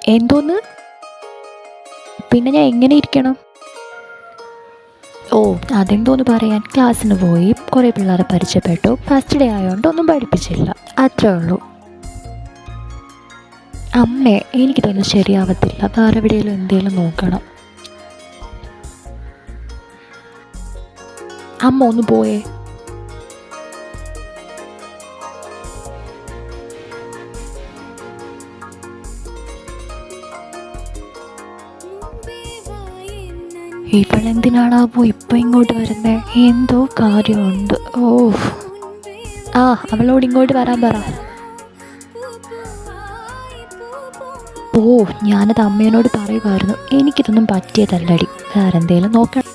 എന്തോന്ന്? പിന്നെ ഞാൻ എങ്ങനെ ഇരിക്കണം? ഓ, അതെന്തോന്ന് പറയാൻ, ക്ലാസ്സിന് പോയി, കുറേ പിള്ളേരെ പരിചയപ്പെട്ടു, ഫസ്റ്റ് ഡേ ആയതുകൊണ്ട് ഒന്നും പഠിപ്പിച്ചില്ല, അത്രേ ഉള്ളൂ. അമ്മേ, എനിക്കിതൊന്നും ശരിയാവത്തില്ല, വേറെ എവിടെയെങ്കിലും എന്തെങ്കിലും നോക്കണം. അമ്മ ഒന്ന് പോയേ. ഇവളെന്തിനാണാവോ ഇപ്പം ഇങ്ങോട്ട് വരുന്നേ? എന്തോ കാര്യമുണ്ട്. ഓ, അവളോട് ഇങ്ങോട്ട് വരാൻ പറ. ഓ, ഞാനത് അമ്മേനോട് പറയുമായിരുന്നു. എനിക്കിതൊന്നും പറ്റിയതല്ലടി, വേറെന്തേലും നോക്കണം.